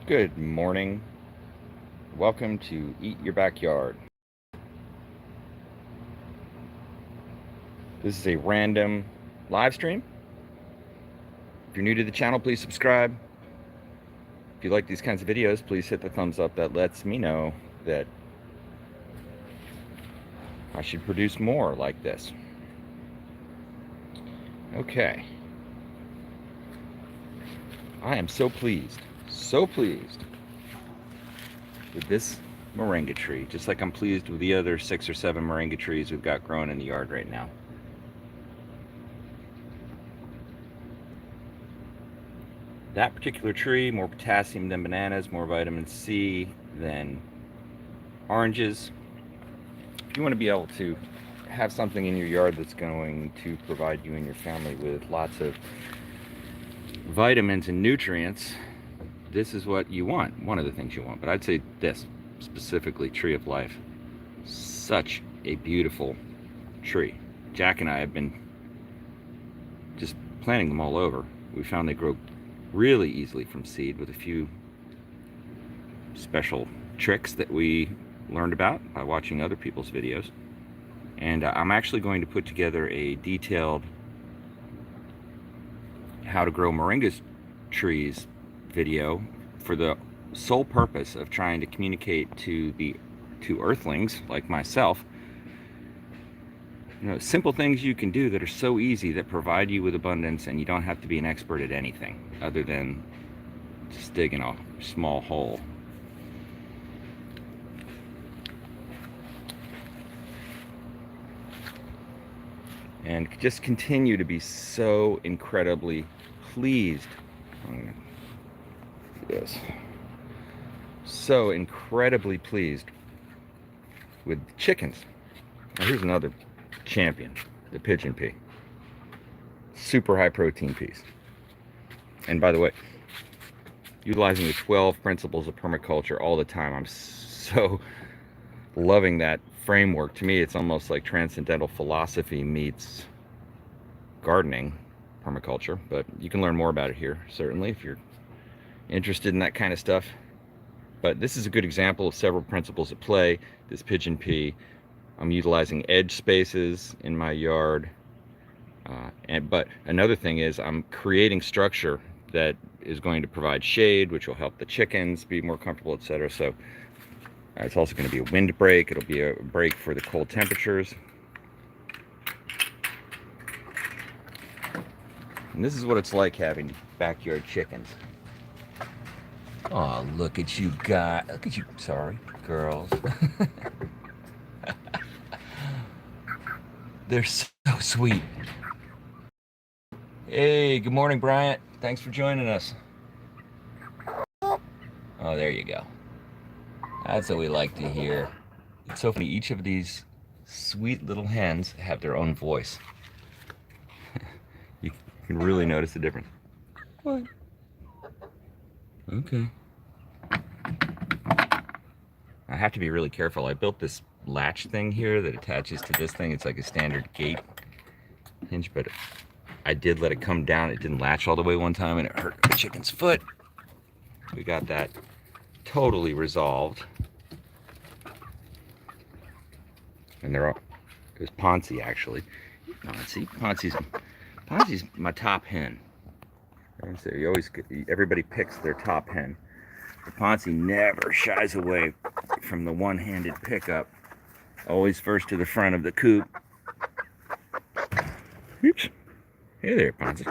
Good morning. Welcome to Eat Your Backyard. This is a random live stream. If you're new to the channel, please subscribe. If you like these kinds of videos, please hit the thumbs up. That lets me know that I should produce more like this. Okay. I am so pleased with this moringa tree, just like I'm pleased with the other 6 or 7 moringa trees we've got growing in the yard right now. That particular tree, more potassium than bananas, more vitamin C than oranges. If you want to be able to have something in your yard that's going to provide you and your family with lots of vitamins and nutrients, this is what you want, one of the things you want. But I'd say this, specifically Tree of Life. Such a beautiful tree. Jack and I have been just planting them all over. We found they grow really easily from seed with a few special tricks that we learned about by watching other people's videos. And I'm actually going to put together a detailed how to grow moringa trees video for the sole purpose of trying to communicate to earthlings like myself, simple things you can do that are so easy that provide you with abundance, and you don't have to be an expert at anything other than just digging a small hole. And just continue to be so incredibly pleased. Yes. So incredibly pleased with chickens. Now here's another champion, the Pigeon Pee. Super high protein peas. And by the way, utilizing the 12 principles of permaculture all the time. I'm so loving that framework. To me, it's almost like transcendental philosophy meets gardening, permaculture. But you can learn more about it here, certainly, if you're interested in that kind of stuff. But this is a good example of several principles at play. This Pigeon Pee, I'm utilizing edge spaces in my yard. But another thing is I'm creating structure that is going to provide shade, which will help the chickens be more comfortable, etc. So it's also going to be a wind break. It'll be a break for the cold temperatures. And this is what it's like having backyard chickens. Oh, look at you guys. Look at you. Sorry, girls. They're so sweet. Hey, good morning, Bryant. Thanks for joining us. Oh, there you go. That's what we like to hear. It's so funny. Each of these sweet little hens have their own voice. You can really notice the difference. What? Okay. I have to be really careful. I built this latch thing here that attaches to this thing. It's like a standard gate hinge, but I did let it come down. It didn't latch all the way one time, and it hurt the chicken's foot. We got that totally resolved. And there's Ponzi, actually. No, see, Ponzi's my top hen. So everybody picks their top hen. The Ponzi never shies away from the one-handed pickup. Always first to the front of the coop. Oops. Hey there, Ponzi.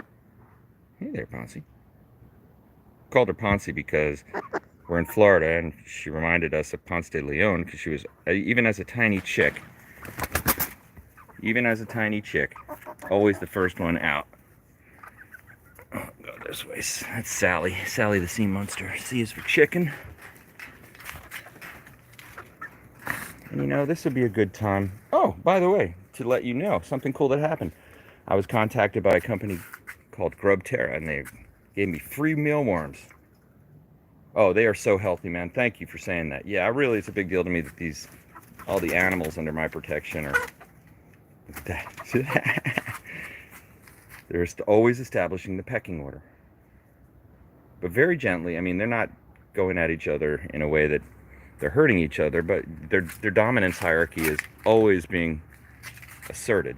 Hey there, Ponzi. Called her Ponzi because we're in Florida, and she reminded us of Ponce de Leon because she was, even as a tiny chick, always the first one out. Oh, go this way. That's Sally. Sally the sea monster. C is for chicken. And this would be a good time. Oh, by the way, to let you know, something cool that happened. I was contacted by a company called Grubterra, and they gave me free mealworms. Oh, they are so healthy, man. Thank you for saying that. Yeah, really, it's a big deal to me that all the animals under my protection are... They're always establishing the pecking order. But very gently. I mean, they're not going at each other in a way that they're hurting each other, but their dominance hierarchy is always being asserted.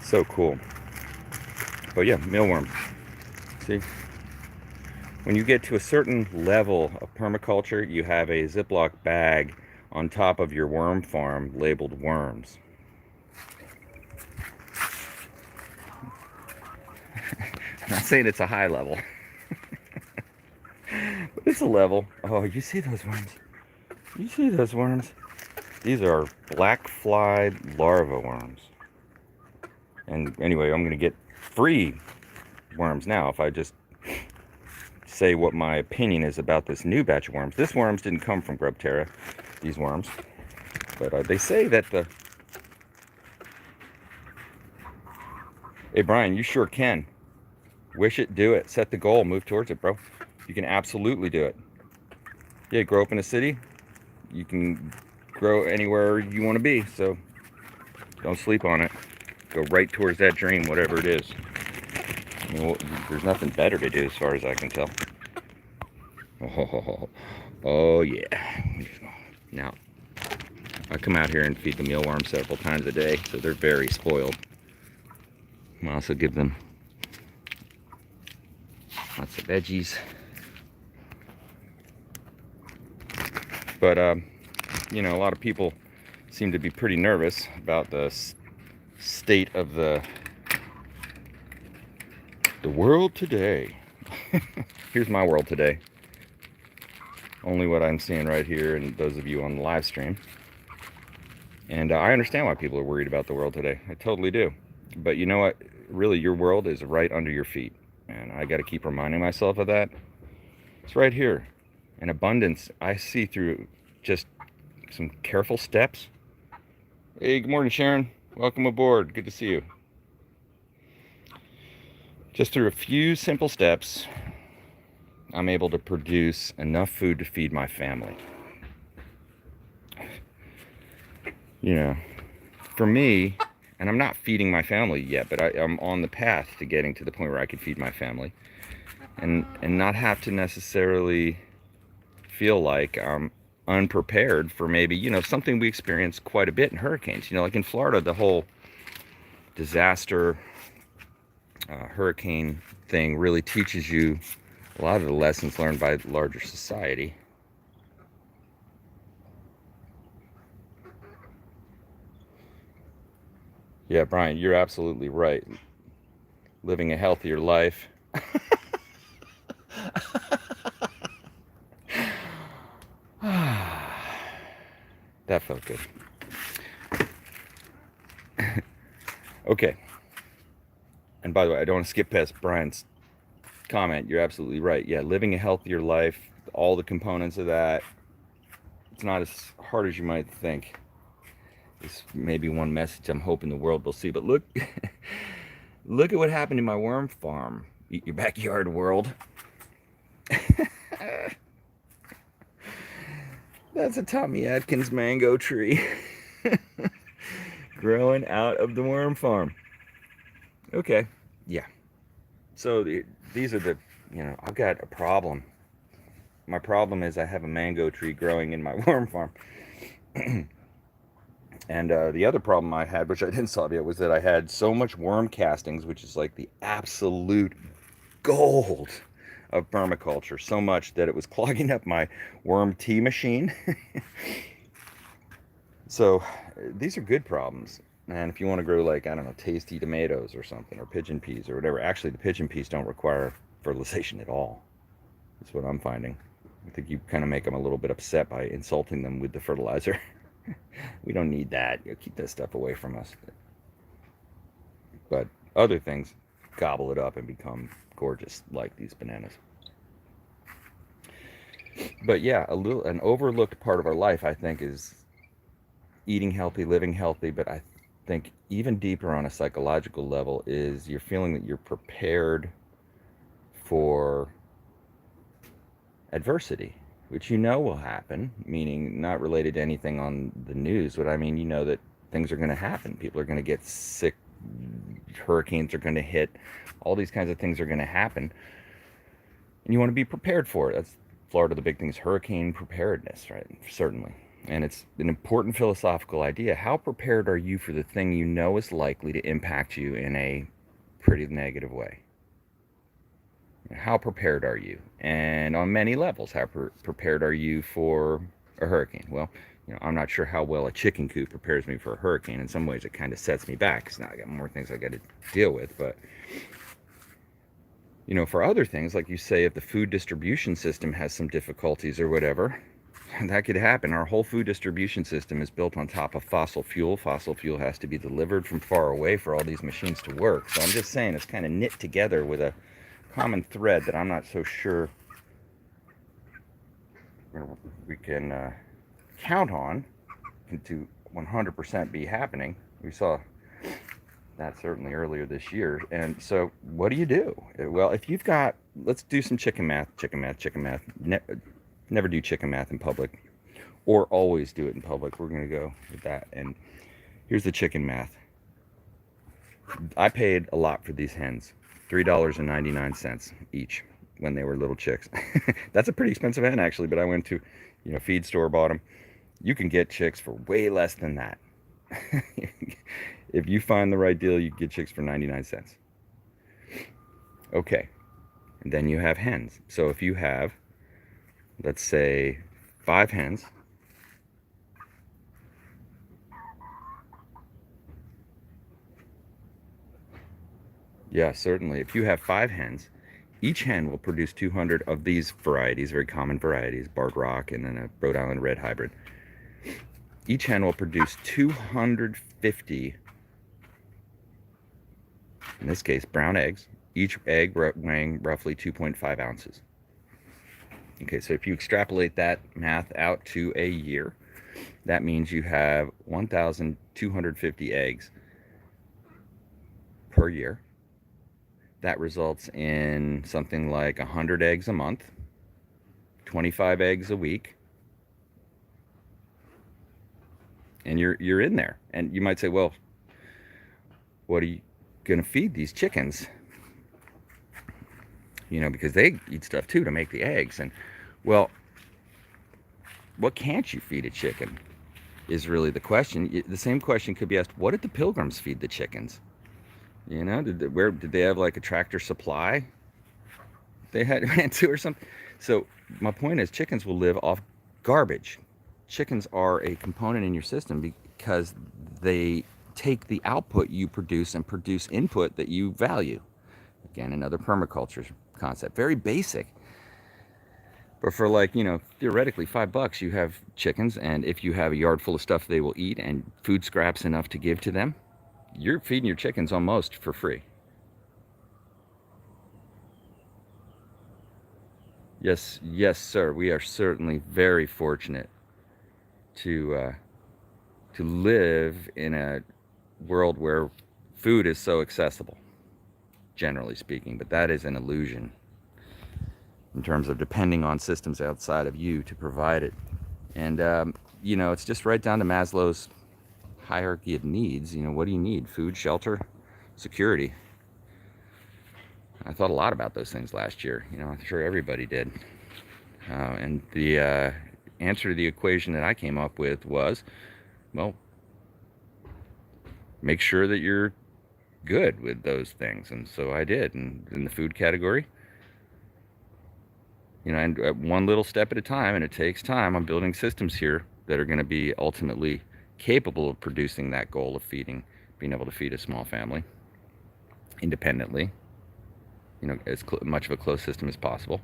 So cool. But yeah, mealworms. See? When you get to a certain level of permaculture, you have a Ziploc bag on top of your worm farm labeled worms. I'm not saying it's a high level, but it's a level. Oh, you see those worms? You see those worms? These are black flied larva worms. And anyway, I'm going to get free worms now if I just say what my opinion is about this new batch of worms. This worms didn't come from Grubterra, these worms. But they say that the... Hey, Brian, you sure can. Wish it, do it. Set the goal, move towards it, bro. You can absolutely do it. Yeah, grow up in a city. You can grow anywhere you want to be, so don't sleep on it. Go right towards that dream, whatever it is. I mean, well, there's nothing better to do as far as I can tell. Oh yeah. Now, I come out here and feed the mealworms several times a day, so they're very spoiled. I also give them lots of veggies. But, you know, a lot of people seem to be pretty nervous about the state of the world today. Here's my world today. Only what I'm seeing right here, and those of you on the live stream. And I understand why people are worried about the world today. I totally do. But you know what? Really, your world is right under your feet. And I got to keep reminding myself of that. It's right here. In abundance, I see through just some careful steps. Hey, good morning, Sharon. Welcome aboard. Good to see you. Just through a few simple steps, I'm able to produce enough food to feed my family. You know, for me, and I'm not feeding my family yet, but I'm on the path to getting to the point where I can feed my family and not have to necessarily feel like I'm unprepared for maybe, you know, something we experience quite a bit in hurricanes. You know, like in Florida, the whole disaster hurricane thing really teaches you a lot of the lessons learned by larger society. Yeah, Brian, you're absolutely right. Living a healthier life. That felt good. Okay. And by the way, I don't want to skip past Brian's comment. You're absolutely right. Yeah, living a healthier life, all the components of that, it's not as hard as you might think. It's maybe one message I'm hoping the world will see. But look, look at what happened in my worm farm. Eat your backyard, world. That's a Tommy Atkins mango tree growing out of the worm farm. Okay, yeah. So these are the, you know, I've got a problem. My problem is I have a mango tree growing in my worm farm. And the other problem I had, which I didn't solve yet, was that I had so much worm castings, which is like the absolute gold of permaculture, so much that it was clogging up my worm tea machine. So these are good problems. And if you want to grow, like, I don't know, tasty tomatoes or something, or pigeon peas or whatever, actually the pigeon peas don't require fertilization at all. That's what I'm finding. I think you kind of make them a little bit upset by insulting them with the fertilizer. We don't need that. You keep that stuff away from us. But other things gobble it up and become gorgeous, like these bananas. But yeah, an overlooked part of our life, I think, is eating healthy, living healthy. But I think even deeper on a psychological level is you're feeling that you're prepared for adversity, which you know will happen, meaning not related to anything on the news, but I mean, you know that things are going to happen. People are going to get sick, hurricanes are going to hit, all these kinds of things are going to happen. And you want to be prepared for it. That's Florida, the big thing is hurricane preparedness, right? Certainly. And it's an important philosophical idea. How prepared are you for the thing you know is likely to impact you in a pretty negative way? How prepared are you? And on many levels, how prepared are you for a hurricane? Well, I'm not sure how well a chicken coop prepares me for a hurricane. In some ways, it kind of sets me back because now I got more things I got to deal with. But for other things, like you say, if the food distribution system has some difficulties or whatever, that could happen. Our whole food distribution system is built on top of fossil fuel. Fossil fuel has to be delivered from far away for all these machines to work. So I'm just saying it's kind of knit together with a common thread that I'm not so sure we can count on to 100% be happening. We saw that certainly earlier this year. And so what do? Well, if you've got, let's do some chicken math. Never do chicken math in public, or always do it in public. We're going to go with that. And here's the chicken math. I paid a lot for these hens, $3.99 each when they were little chicks. That's a pretty expensive hen, actually, but I went to, feed store, bought them. You can get chicks for way less than that. If you find the right deal, you can get chicks for 99 cents. Okay. And then you have hens. So if you have, let's say, 5 hens, yeah, certainly. If you have 5 hens, each hen will produce 200 of these varieties, very common varieties, Barred Rock and then a Rhode Island Red hybrid. Each hen will produce 250, in this case, brown eggs, each egg weighing roughly 2.5 ounces. Okay, so if you extrapolate that math out to a year, that means you have 1,250 eggs per year. That results in something like 100 eggs a month, 25 eggs a week, and you're in there. And you might say, well, what are you going to feed these chickens? Because they eat stuff too to make the eggs. And well, what can't you feed a chicken is really the question. The same question could be asked, what did the Pilgrims feed the chickens? Did they have like a Tractor Supply they had ran to or something? So my point is, chickens will live off garbage. Chickens are a component in your system because they take the output you produce and produce input that you value. Again, another permaculture concept, very basic. But for theoretically $5, you have chickens, and if you have a yard full of stuff they will eat and food scraps enough to give to them, you're feeding your chickens almost for free. Yes, sir. We are certainly very fortunate to live in a world where food is so accessible, generally speaking. But that is an illusion in terms of depending on systems outside of you to provide it. And it's just right down to Maslow's hierarchy of needs. What do you need? Food, shelter, security. I thought a lot about those things last year. I'm sure everybody did. And the answer to the equation that I came up with was, well, make sure that you're good with those things. And so I did. And in the food category, and one little step at a time, and it takes time. I'm building systems here that are going to be ultimately capable of producing that goal of being able to feed a small family independently, as much of a closed system as possible.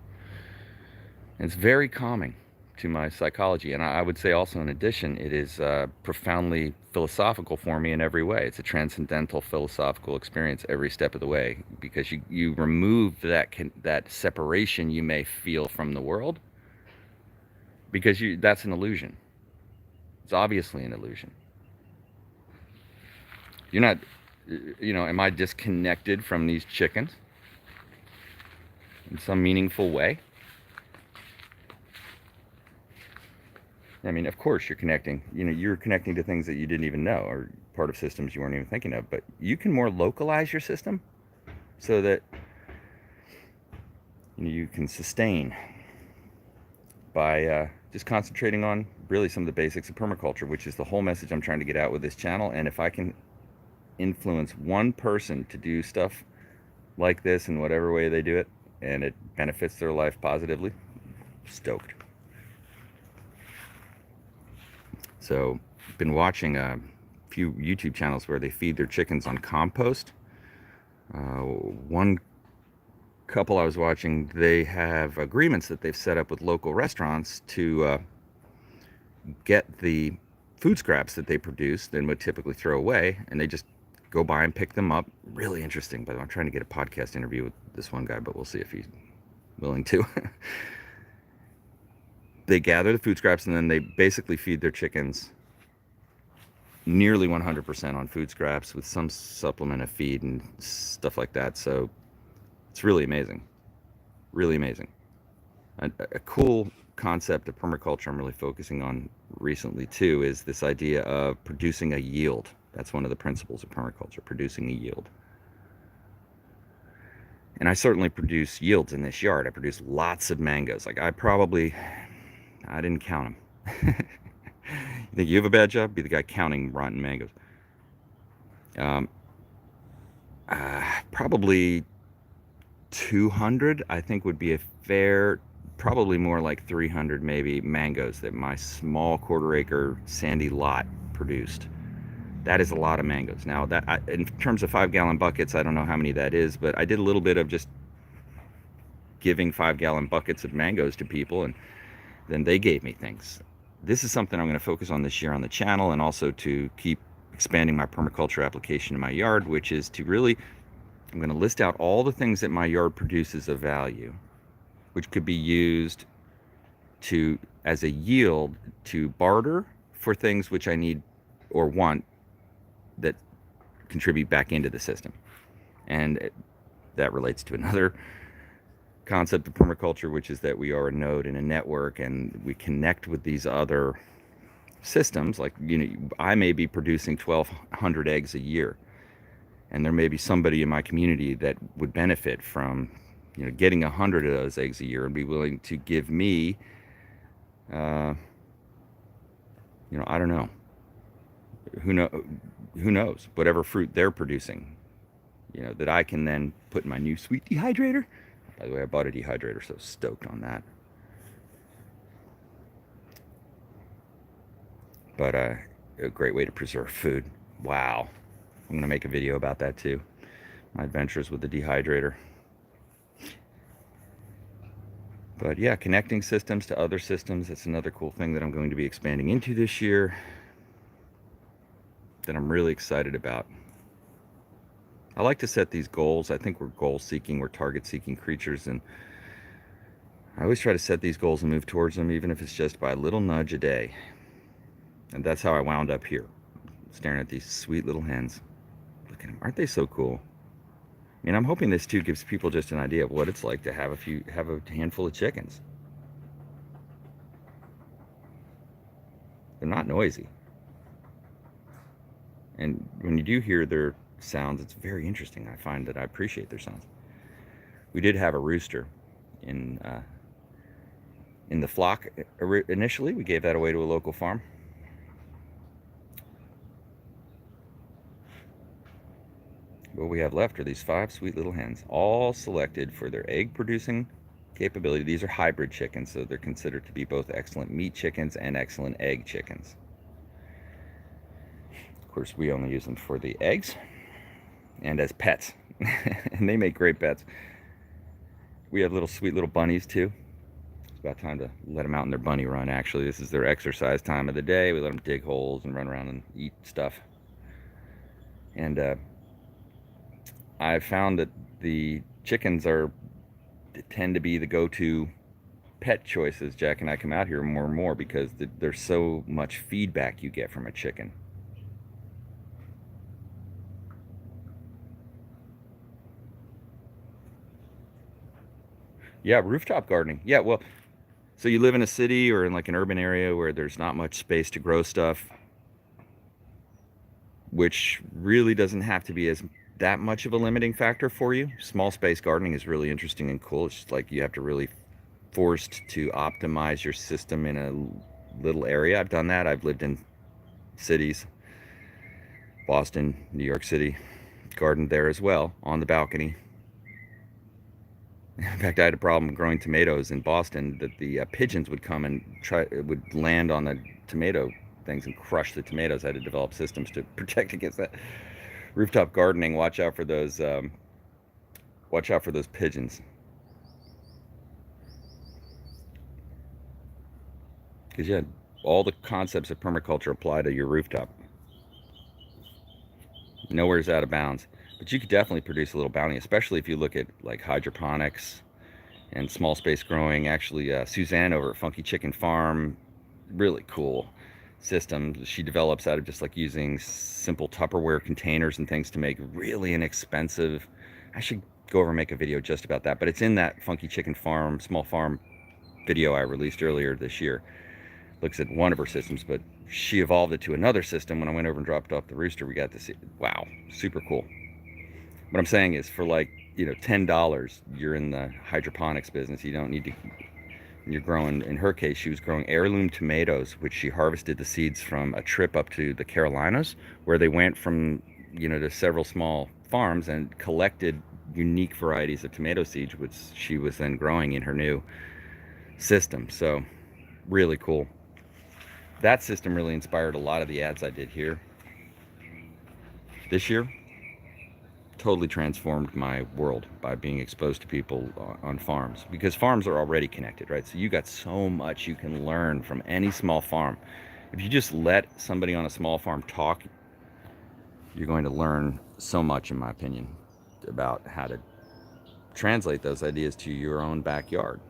And it's very calming to my psychology. And I would say also, in addition, it is profoundly philosophical for me in every way. It's a transcendental philosophical experience every step of the way, because you remove that separation you may feel from the world, because that's an illusion. It's obviously an illusion. You're not, am I disconnected from these chickens in some meaningful way? I mean, of course you're connecting. You're connecting to things that you didn't even know, or part of systems you weren't even thinking of. But you can more localize your system so that you can sustain by just concentrating on really some of the basics of permaculture, which is the whole message I'm trying to get out with this channel. And if I can influence one person to do stuff like this in whatever way they do it, and it benefits their life positively, stoked. So I've been watching a few YouTube channels where they feed their chickens on compost. One couple I was watching, they have agreements that they've set up with local restaurants to get the food scraps that they produce, then would typically throw away, and they just go by and pick them up. Really interesting. But I'm trying to get a podcast interview with this one guy, but we'll see if he's willing to. They gather the food scraps and then they basically feed their chickens nearly 100% on food scraps with some supplement of feed and stuff like that. So it's really amazing. Really amazing. A cool concept of permaculture I'm really focusing on recently too is this idea of producing a yield. That's one of the principles of permaculture, producing a yield. And I certainly produce yields in this yard. I produce lots of mangoes. Like I didn't count them. You think you have a bad job? Be the guy counting rotten mangoes. Probably 200, I think, would be a fair, probably more like 300 maybe, mangoes that my small quarter-acre sandy lot produced. That is a lot of mangoes. Now, in terms of 5-gallon buckets, I don't know how many that is, but I did a little bit of just giving 5-gallon buckets of mangoes to people, and then they gave me things. This is something I'm going to focus on this year on the channel, and also to keep expanding my permaculture application in my yard, which is to really, I'm going to list out all the things that my yard produces of value, which could be used to, as a yield, to barter for things which I need or want that contribute back into the system. And that relates to another concept of permaculture, which is that we are a node in a network, and we connect with these other systems. Like, I may be producing 1,200 eggs a year, and there may be somebody in my community that would benefit from, getting 100 of those eggs a year and be willing to give me, I don't know, who knows, whatever fruit they're producing, that I can then put in my new sweet dehydrator. By the way, I bought a dehydrator, so stoked on that. But a great way to preserve food. Wow. I'm going to make a video about that too. My adventures with the dehydrator. But yeah, connecting systems to other systems. That's another cool thing that I'm going to be expanding into this year, that I'm really excited about. I like to set these goals. I think we're goal-seeking, we're target-seeking creatures, and I always try to set these goals and move towards them, even if it's just by a little nudge a day. And that's how I wound up here, staring at these sweet little hens. Look at them. Aren't they so cool? And I'm hoping this too gives people just an idea of what it's like to have a handful of chickens. They're not noisy. And when you do hear their sounds, it's very interesting. I find that I appreciate their sounds. We did have a rooster in the flock initially. We gave that away to a local farm. What we have left are these 5 sweet little hens, all selected for their egg producing capability. These are hybrid chickens, so they're considered to be both excellent meat chickens and excellent egg chickens. Of course, we only use them for the eggs and as pets. And they make great pets. We have sweet little bunnies too. It's about time to let them out in their bunny run. Actually, this is their exercise time of the day. We let them dig holes and run around and eat stuff. And I've found that the chickens tend to be the go-to pet choices. Jack and I come out here more and more because there's so much feedback you get from a chicken. Yeah, rooftop gardening. Yeah, well, so you live in a city or in like an urban area where there's not much space to grow stuff, which really doesn't have to be that much of a limiting factor for you. Small space gardening is really interesting and cool. It's just like you have to really forced to optimize your system in a little area. I've done that. I've lived in cities, Boston, New York City, gardened there as well on the balcony. In fact, I had a problem growing tomatoes in Boston that the pigeons would come and would land on the tomato things and crush the tomatoes. I had to develop systems to protect against that. Rooftop gardening, watch out for those pigeons. Because yeah, all the concepts of permaculture apply to your rooftop. Nowhere's out of bounds. But you could definitely produce a little bounty, especially if you look at like hydroponics and small space growing. Actually, Suzanne over at Funky Chicken Farm, really cool system she develops out of just like using simple Tupperware containers and things to make really inexpensive. I should go over and make a video just about that, but it's in that Funky Chicken Farm, small farm video I released earlier this year. Looks at one of her systems, but she evolved it to another system. When I went over and dropped off the rooster, we got to see, wow, super cool. What I'm saying is for like, you know, $10, you're in the hydroponics business. You don't need to, you're growing, in her case, she was growing heirloom tomatoes, which she harvested the seeds from a trip up to the Carolinas, where they went from, you know, to several small farms and collected unique varieties of tomato seeds, which she was then growing in her new system. So really cool. That system really inspired a lot of the ads I did here this year. Totally transformed my world by being exposed to people on farms, because farms are already connected, right? So you got so much you can learn from any small farm. If you just let somebody on a small farm talk, you're going to learn so much, in my opinion, about how to translate those ideas to your own backyard.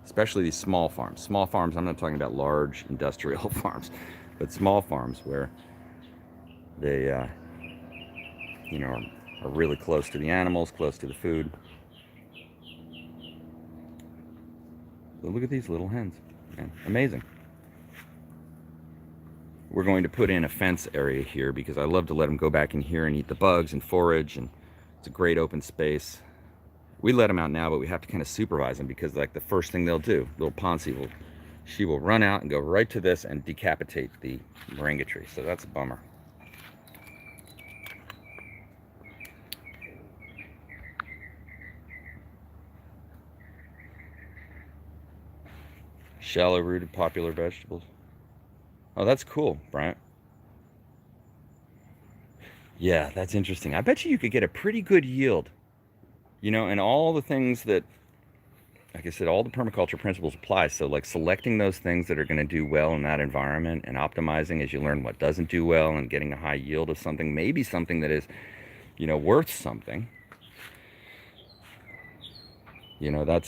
Especially these small farms. Small farms, I'm not talking about large industrial farms, but small farms where they, you know, are really close to the animals, close to the food. But look at these little hens, man, amazing. We're going to put in a fence area here because I love to let them go back in here and eat the bugs and forage, and it's a great open space. We let them out now, but we have to kind of supervise them because like the first thing they'll do, little Ponzi she will run out and go right to this and decapitate the moringa tree. So that's a bummer. Shallow rooted popular vegetables. Oh, that's cool, Bryant. Yeah, that's interesting. I bet you could get a pretty good yield. You know, and all the things that, like I said, all the permaculture principles apply. So like selecting those things that are going to do well in that environment and optimizing as you learn what doesn't do well and getting a high yield of something, maybe something that is, you know, worth something. You know, that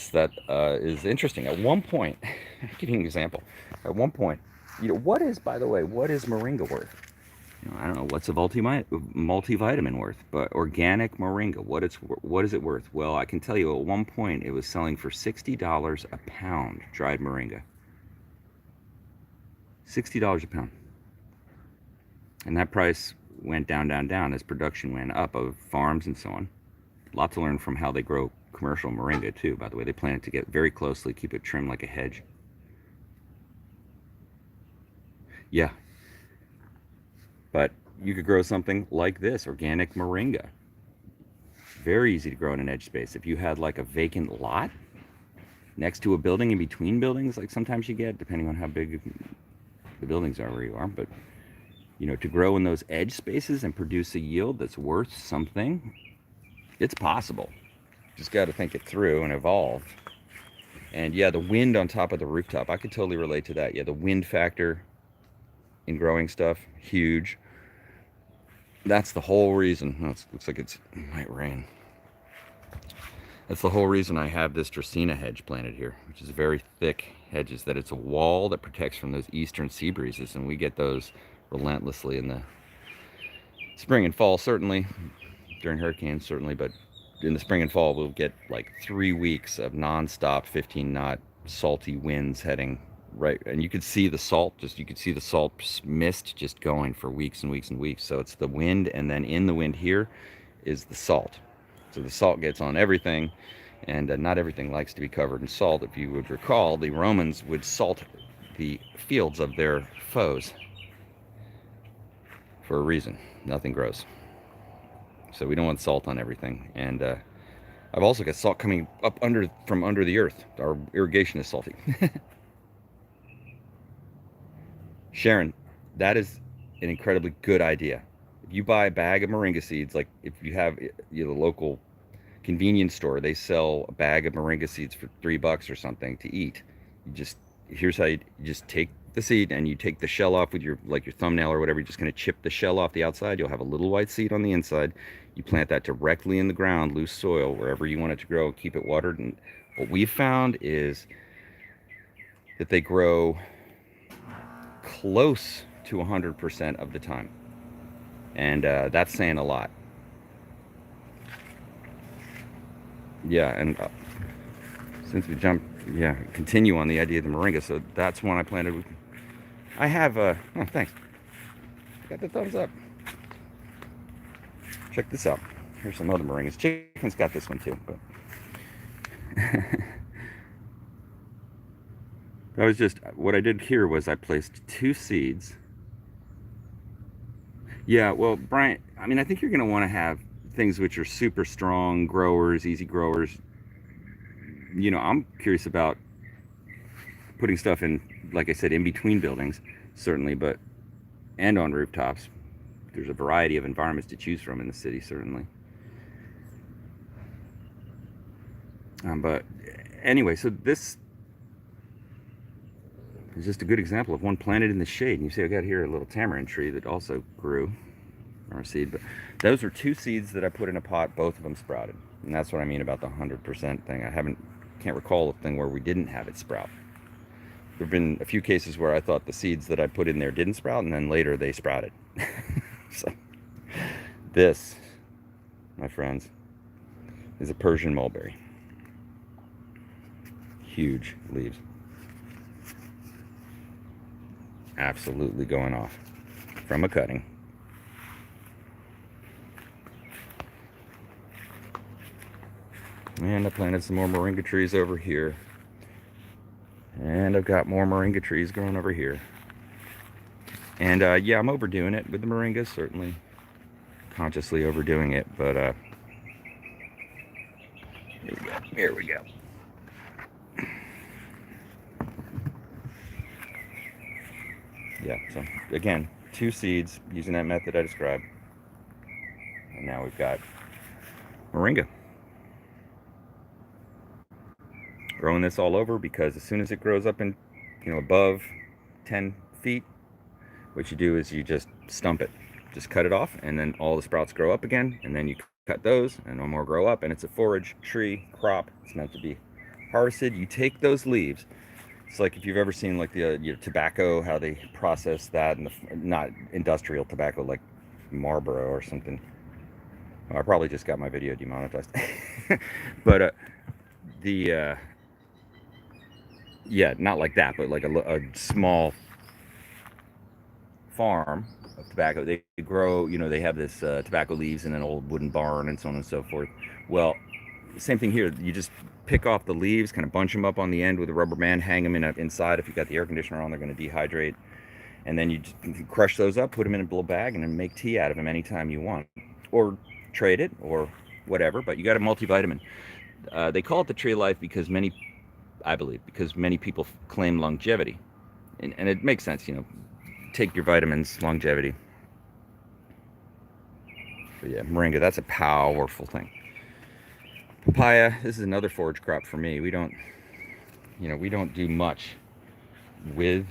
is interesting. At one point, I'll give you an example. At one point, you know, what is, by the way, what is Moringa worth? You know, I don't know, what's a multivitamin worth, but organic Moringa, what is it worth? Well, I can tell you at one point it was selling for $60 a pound, dried Moringa. $60 a pound. And that price went down, down, down as production went up of farms and so on. A lot to learn from how they grow commercial Moringa too, by the way. They plan it to get very closely, keep it trimmed like a hedge. Yeah. But you could grow something like this, organic Moringa. Very easy to grow in an edge space. If you had like a vacant lot next to a building, in between buildings, like sometimes you get, depending on how big the buildings are where you are. But, you know, to grow in those edge spaces and produce a yield that's worth something, it's possible. Just got to think it through and evolve. And yeah, the wind on top of the rooftop, I could totally relate to that. Yeah, the wind factor in growing stuff, huge. That's the whole reason. Oh, it looks like it might rain. That's the whole reason I have this Dracaena hedge planted here, which is very thick hedges, that it's a wall that protects from those eastern sea breezes, and we get those relentlessly in the spring and fall, certainly, during hurricanes, certainly, but in the spring and fall, we'll get like 3 weeks of non-stop 15-knot salty winds heading right, and you could see the salt, you could see the salt mist just going for weeks and weeks and weeks. So it's the wind, and then in the wind here, is the salt. So the salt gets on everything, and not everything likes to be covered in salt. If you would recall, the Romans would salt the fields of their foes for a reason. Nothing grows. So we don't want salt on everything. And I've also got salt coming up from under the earth. Our irrigation is salty. Sharon, that is an incredibly good idea. If you buy a bag of moringa seeds, like if you have the local convenience store, they sell a bag of moringa seeds for $3 or something to eat. Here's how you just take the seed and you take the shell off with your thumbnail or whatever. You're just going to chip the shell off the outside. You'll have a little white seed on the inside. You plant that directly in the ground, loose soil, wherever you want it to grow. Keep it watered. And what we've found is that they grow close to 100% of the time. And that's saying a lot. Yeah, and since we continue on the idea of the moringa, so that's one I planted. I have oh, thanks. Got the thumbs up. Check this out. Here's some other moringas. Chicken's got this one too, but that was just what I did here was I placed 2 seeds. Yeah, well, Brian, I mean, I think you're going to want to have things which are super strong growers, easy growers. You know, I'm curious about putting stuff in, like I said, in between buildings, certainly, and on rooftops. There's a variety of environments to choose from in the city, certainly. But anyway, so this is just a good example of one planted in the shade. And you see I got here a little tamarind tree that also grew our seed. But those are 2 seeds that I put in a pot. Both of them sprouted. And that's what I mean about the 100% thing. Can't recall a thing where we didn't have it sprout. There have been a few cases where I thought the seeds that I put in there didn't sprout, and then later they sprouted. So this, my friends, is a Persian mulberry. Huge leaves. Absolutely going off from a cutting. And I planted some more moringa trees over here. And I've got more moringa trees growing over here. And yeah, I'm overdoing it with the moringas, certainly consciously overdoing it, but here we go. Yeah, so again, 2 seeds using that method I described. And now we've got moringa. Growing this all over because as soon as it grows up in, above 10 feet, what you do is you just stump it. Just cut it off, and then all the sprouts grow up again, and then you cut those, and no more grow up, and it's a forage tree crop. It's meant to be harvested. You take those leaves. It's like if you've ever seen like the tobacco, how they process that, and not industrial tobacco like Marlboro or something. I probably just got my video demonetized. But yeah, not like that, but like a small farm of tobacco. They grow, they have this tobacco leaves in an old wooden barn and so on and so forth. Well, same thing here. You just pick off the leaves, kind of bunch them up on the end with a rubber band, hang them inside. If you've got the air conditioner on, they're going to dehydrate. And then you crush those up, put them in a little bag, and then make tea out of them anytime you want. Or trade it, or whatever, but you got a multivitamin. They call it the tree of life because many people claim longevity. And it makes sense, take your vitamins, longevity. But yeah, moringa, that's a powerful thing. Papaya, this is another forage crop for me. We don't do much with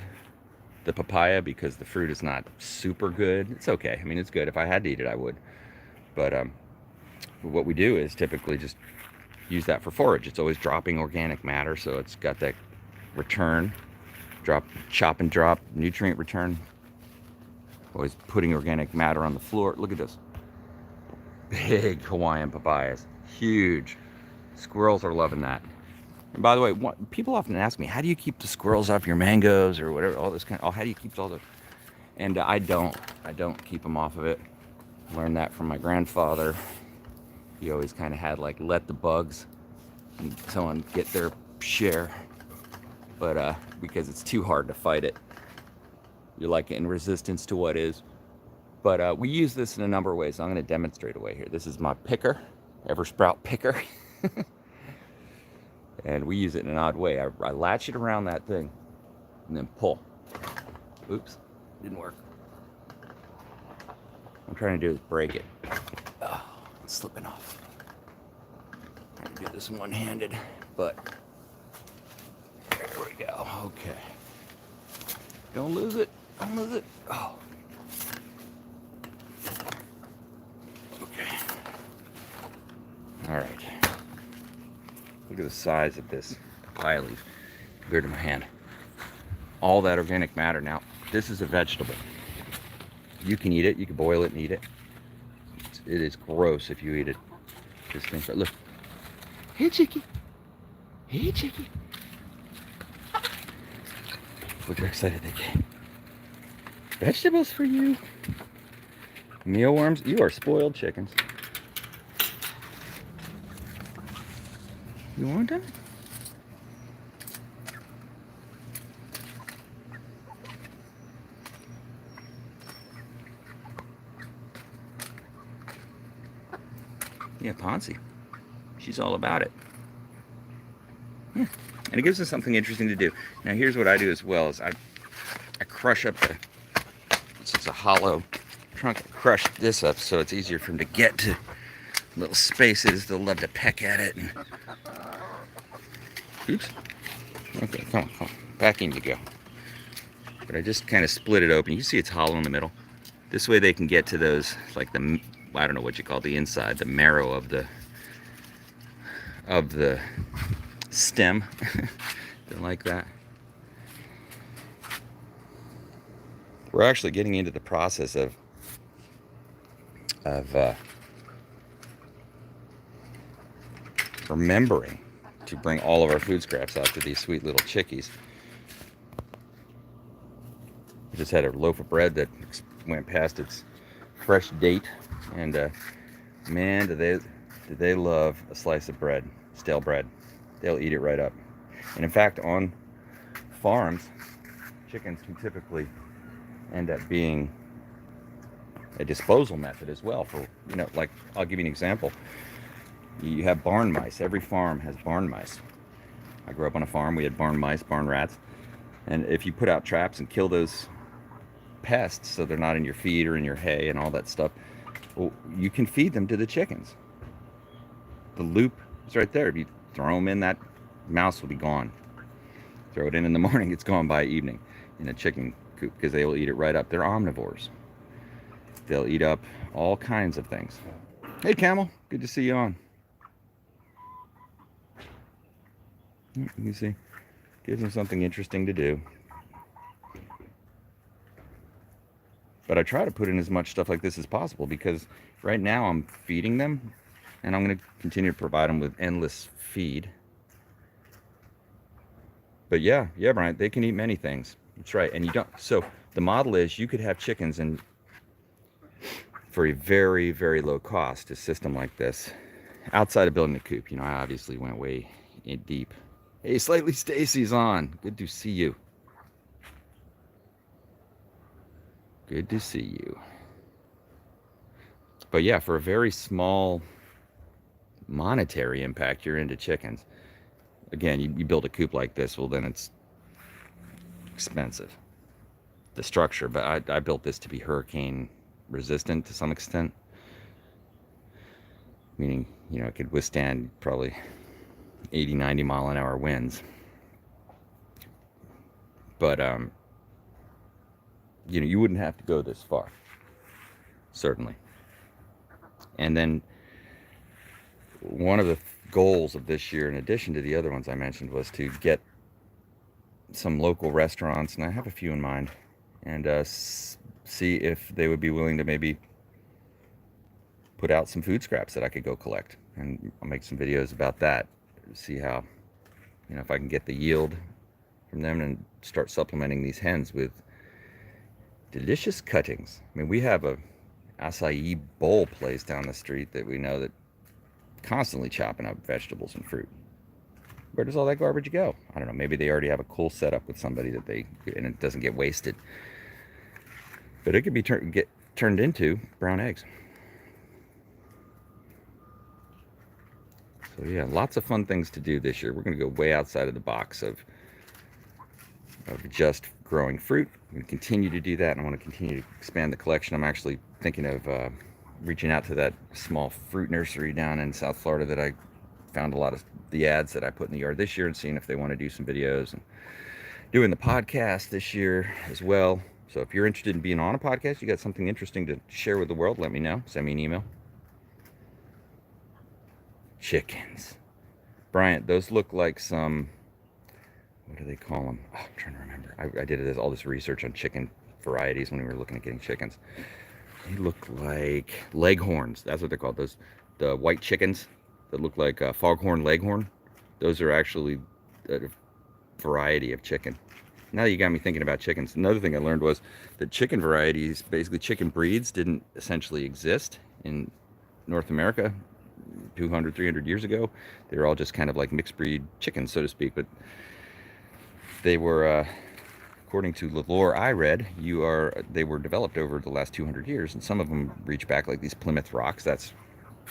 the papaya because the fruit is not super good. It's okay. I mean, it's good. If I had to eat it, I would. But what we do is typically just use that for forage. It's always dropping organic matter, so it's got that return, chop and drop, nutrient return. Always putting organic matter on the floor. Look at this. Big Hawaiian papayas. Huge. Squirrels are loving that. And by the way, people often ask me, how do you keep the squirrels off your mangoes or whatever, all this how do you keep all the... And I don't keep them off of it. Learned that from my grandfather. You always kind of had like let the bugs and someone get their share, but because it's too hard to fight it, you're like in resistance to what is. But we use this in a number of ways. I'm going to demonstrate a way here. This is my picker, Eversprout picker. And we use it in an odd way. I latch it around that thing and then pull. Oops, didn't work. I'm trying to do is break it. Oh, it's slipping off. I'm trying to do this one-handed, but there we go. Okay. Don't lose it. Don't lose it. Oh. Okay. All right. Look at the size of this papaya leaf compared to my hand. All that organic matter. Now, this is a vegetable. You can eat it. You can boil it and eat it. It is gross if you eat it. This thing. Look. Hey, chickie. Hey, chickie. Look how excited they get. Vegetables for you. Mealworms. You are spoiled chickens. You want them? Yeah, Ponzi. She's all about it. Yeah. And it gives us something interesting to do. Now here's what I do as well is I crush up this is a hollow trunk. I crush this up so it's easier for them to get to little spaces. They'll love to peck at it. And... Oops. Okay, come on. Back in you go. But I just kind of split it open. You can see it's hollow in the middle. This way they can get to those, like the, I don't know what you call the inside, the marrow of the stem. They're like that. We're actually getting into the process of remembering to bring all of our food scraps out to these sweet little chickies. I just had a loaf of bread that went past its fresh date, and man, do they love a slice of bread, stale bread. They'll eat it right up. And in fact, on farms, chickens can typically end up being a disposal method as well for, you know, like, I'll give you an example. You have barn mice. Every farm has barn mice. I grew up on a farm. We had barn mice, barn rats. And if you put out traps and kill those pests so they're not in your feed or in your hay and all that stuff, well, you can feed them to the chickens. The loop is right there. If you throw them in, that mouse will be gone. Throw it in the morning, it's gone by evening in a chicken coop because they will eat it right up. They're omnivores. They'll eat up all kinds of things. Hey, Camel. Good to see you on. You see, gives them something interesting to do. But I try to put in as much stuff like this as possible because right now I'm feeding them, and I'm going to continue to provide them with endless feed. But yeah, Brian, they can eat many things. That's right. And you don't. So the model is you could have chickens and for a very, very low cost, a system like this, outside of building a coop. You know, I obviously went way in deep. Hey, Slightly Stacy's on. Good to see you. Good to see you. But yeah, for a very small monetary impact, you're into chickens. Again, you build a coop like this, well, then it's expensive, the structure. But I built this to be hurricane resistant to some extent, meaning, you know, it could withstand probably 80, 90 mile an hour winds. But you know, you wouldn't have to go this far, certainly. And then one of the goals of this year, in addition to the other ones I mentioned, was to get some local restaurants, and I have a few in mind, and see if they would be willing to maybe put out some food scraps that I could go collect. And I'll make some videos about that, see how, you know, if I can get the yield from them and start supplementing these hens with delicious cuttings. I mean, we have a acai bowl place down the street that we know that constantly chopping up vegetables and fruit. Where does all that garbage go? I don't know. Maybe they already have a cool setup with somebody and it doesn't get wasted. But it could be get turned into brown eggs. So yeah, lots of fun things to do this year. We're going to go way outside of the box of just growing fruit. I'm going to continue to do that, and I want to continue to expand the collection. I'm actually thinking of reaching out to that small fruit nursery down in South Florida that I found a lot of the ads that I put in the yard this year, and seeing if they want to do some videos, and doing the podcast this year as well. So if you're interested in being on a podcast, you got something interesting to share with the world, let me know. Send me an email. Chickens. Bryant, those look like some, what do they call them? Oh, I'm trying to remember. I did all this research on chicken varieties when we were looking at getting chickens. They look like leghorns. That's what they're called. The white chickens that look like foghorn leghorn. Those are actually a variety of chicken. Now you got me thinking about chickens. Another thing I learned was that chicken varieties, basically chicken breeds, didn't essentially exist in North America 200, 300 years ago. They were all just kind of like mixed breed chickens, so to speak. But they were, according to the lore I read, they were developed over the last 200 years, and some of them reach back like these Plymouth rocks. That's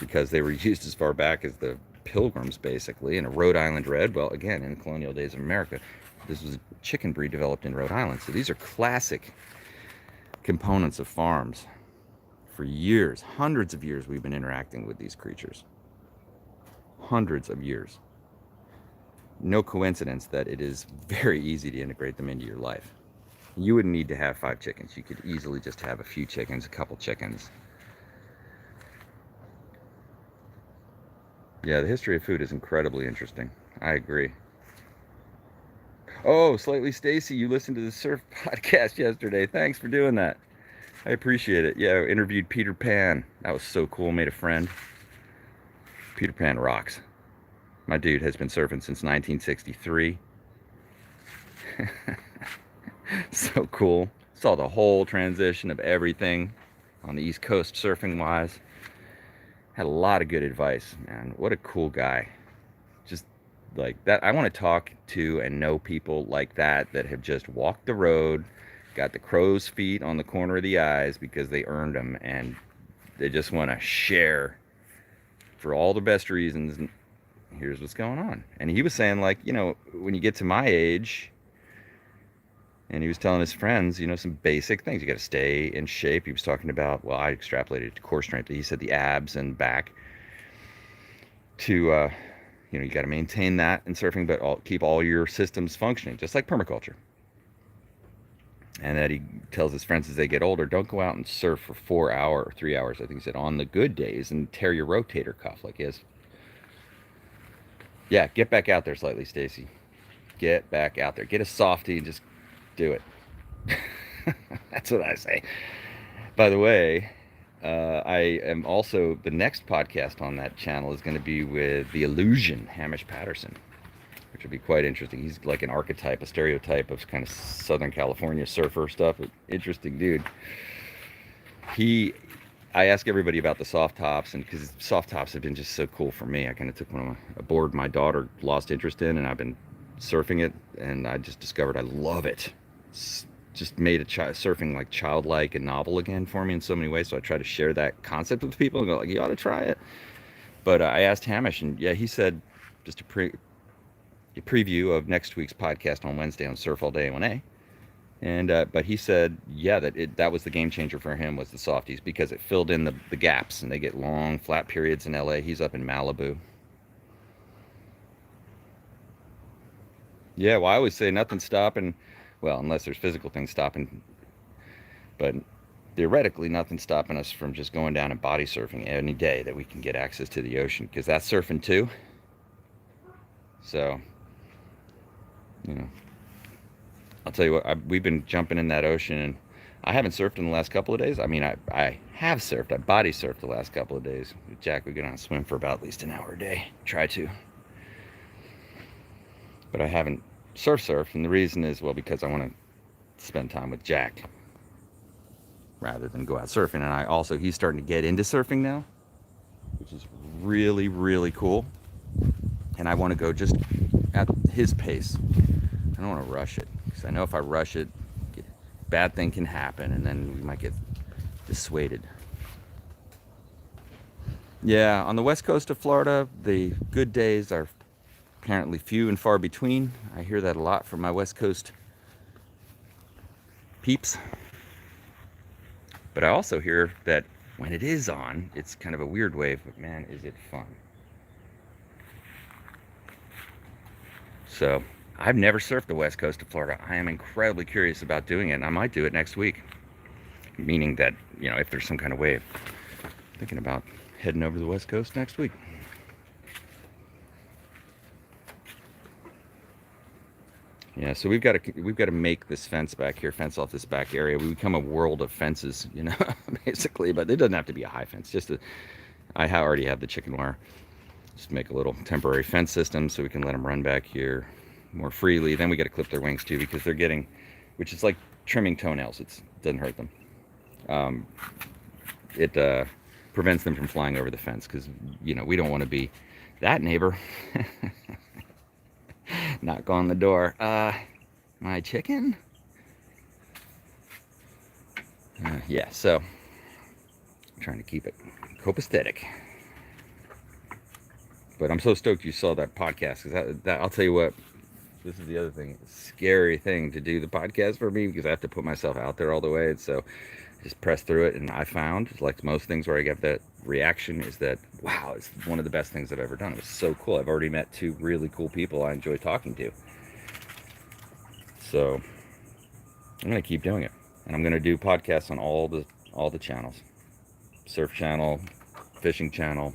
because they were used as far back as the Pilgrims, basically, and a Rhode Island red. Well, again, in the colonial days of America, this was a chicken breed developed in Rhode Island. So these are classic components of farms. For years, hundreds of years, we've been interacting with these creatures. Hundreds of years. No coincidence that it is very easy to integrate them into your life. You wouldn't need to have 5 chickens. You could easily just have a few chickens, a couple chickens. Yeah, the history of food is incredibly interesting. I agree. Oh, Slightly Stacy, you listened to the surf podcast yesterday. Thanks for doing that. I appreciate it. Yeah, I interviewed Peter Pan. That was so cool. Made a friend. Peter Pan rocks. My dude has been surfing since 1963. So cool. Saw the whole transition of everything on the East Coast surfing wise. Had a lot of good advice, man. What a cool guy. Just like that. I want to talk to and know people like that have just walked the road, got the crow's feet on the corner of the eyes because they earned them, and they just want to share for all the best reasons. Here's what's going on. And he was saying, like, when you get to my age, and he was telling his friends, some basic things. You got to stay in shape. He was talking about, well, I extrapolated it to core strength, but he said the abs and back to, you got to maintain that in surfing, but keep all your systems functioning, just like permaculture. And that he tells his friends as they get older, don't go out and surf for 4 hours or 3 hours, I think he said, on the good days, and tear your rotator cuff like his. Yeah, get back out there, Slightly Stacy. Get back out there. Get a softie and just do it. That's what I say. By the way, I am also, the next podcast on that channel is going to be with The Illusion, Hamish Patterson, which will be quite interesting. He's like an archetype, a stereotype of kind of Southern California surfer stuff. Interesting dude. I ask everybody about the soft tops, and because soft tops have been just so cool for me. I kind of took a board my daughter lost interest in, and I've been surfing it, and I just discovered I love it. It's just made surfing like childlike and novel again for me in so many ways. So I try to share that concept with people and go like, you ought to try it. But I asked Hamish, and yeah, he said just a preview of next week's podcast on Wednesday on Surf All Day A1A. And but he said, yeah, that was the game changer for him, was the softies, because it filled in the gaps, and they get long flat periods in LA. He's up in Malibu. Yeah, well, I always say nothing's stopping, well, unless there's physical things stopping, but theoretically nothing's stopping us from just going down and body surfing any day that we can get access to the ocean, because that's surfing too. So, I'll tell you what, we've been jumping in that ocean, and I haven't surfed in the last couple of days. I mean, I have surfed. I body surfed the last couple of days. Jack, we get on a swim for about at least an hour a day. Try to. But I haven't surfed, and the reason is, well, because I want to spend time with Jack rather than go out surfing. And he's starting to get into surfing now. which is really, really cool. And I want to go just at his pace. I don't want to rush it, because I know if I rush it, bad thing can happen, and then we might get dissuaded. Yeah, on the west coast of Florida, the good days are apparently few and far between. I hear that a lot from my west coast peeps. But I also hear that when it is on, it's kind of a weird wave, but man, is it fun. So, I've never surfed the west coast of Florida. I am incredibly curious about doing it, and I might do it next week. Meaning that, you know, if there's some kind of wave. Thinking about heading over to the west coast next week. Yeah, so we've got to make this fence back here, fence off this back area. We become a world of fences, you know, basically. But it doesn't have to be a high fence. I already have the chicken wire. Just make a little temporary fence system so we can let them run back here more freely. Then we got to clip their wings too, because they're getting, which is like trimming toenails. It doesn't hurt them. It prevents them from flying over the fence, because, you know, we don't want to be that neighbor. Knock on the door. My chicken? Yeah, so I'm trying to keep it copacetic. But I'm so stoked you saw that podcast, because that I'll tell you what, this is the other thing, scary thing to do the podcast for me, because I have to put myself out there all the way. And so just press through it, and I found, like most things where I get that reaction, is that, wow, it's one of the best things I've ever done. It was so cool. I've already met 2 really cool people I enjoy talking to. So I'm going to keep doing it. And I'm going to do podcasts on all the channels. Surf channel, fishing channel,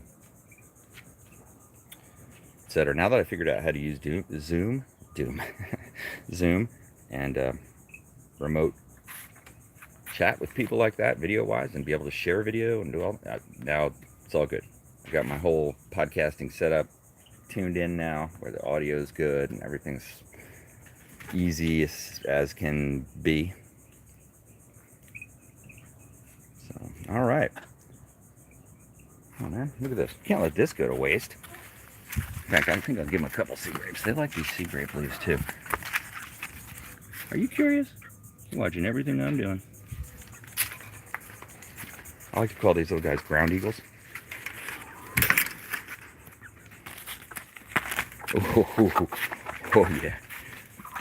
etc. Now that I figured out how to use Zoom, and remote chat with people like that, video-wise, and be able to share video and do all that, now it's all good. I've got my whole podcasting setup tuned in now, where the audio is good and everything's easy as can be. So, all right. Oh man, look at this. Can't let this go to waste. In fact, I think I'll give them a couple sea grapes. They like these sea grape leaves too. Are you curious? You're watching everything I'm doing. I like to call these little guys ground eagles. Oh yeah.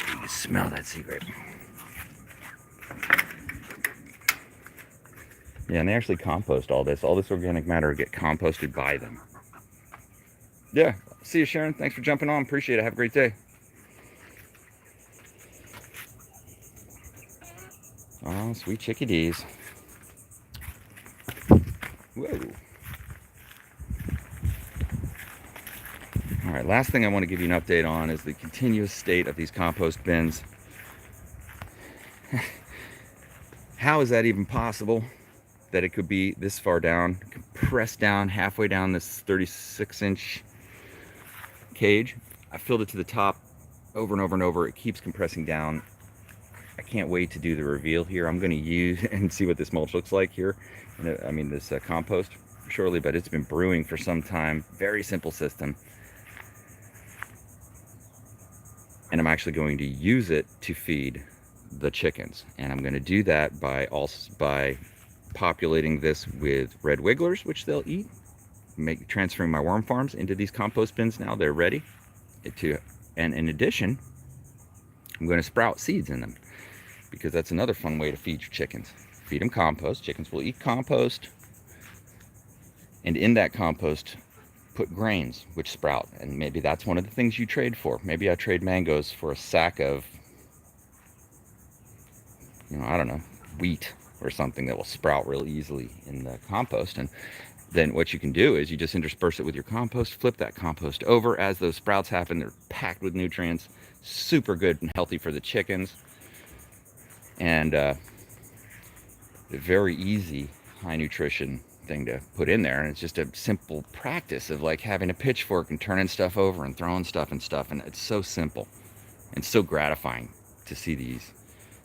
You can smell that sea grape. Yeah, and they actually compost all this. All this organic matter will get composted by them. Yeah. See you, Sharon. Thanks for jumping on. Appreciate it. Have a great day. Oh, sweet chickadees. Whoa. All right, last thing I want to give you an update on is the continuous state of these compost bins. How is that even possible, that it could be this far down, compressed down, halfway down this 36-inch cage? I filled it to the top over and over and over. It keeps compressing down. I can't wait to do the reveal here. I'm going to use and see what this mulch looks like here. I mean, this compost shortly, but it's been brewing for some time. Very simple system. And I'm actually going to use it to feed the chickens. And I'm going to do that by populating this with red wigglers, which they'll eat. Transferring my worm farms into these compost bins now. They're ready. And in addition, I'm going to sprout seeds in them, because that's another fun way to feed your chickens. Feed them compost. Chickens will eat compost. And in that compost, put grains which sprout. And maybe that's one of the things you trade for. Maybe I trade mangoes for a sack of, I don't know, wheat or something that will sprout real easily in the compost. And then what you can do is you just intersperse it with your compost, flip that compost over. As those sprouts happen, they're packed with nutrients, super good and healthy for the chickens, and a very easy, high nutrition thing to put in there. And it's just a simple practice of like having a pitchfork and turning stuff over and throwing stuff, and it's so simple and so gratifying to see these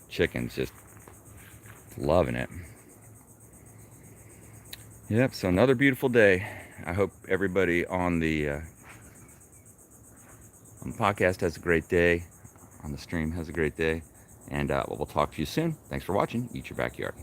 chickens just loving it. Yep, so another beautiful day I hope everybody on the podcast has a great day, on the stream has a great day, and we'll talk to you soon. Thanks for watching. Eat Your Backyard.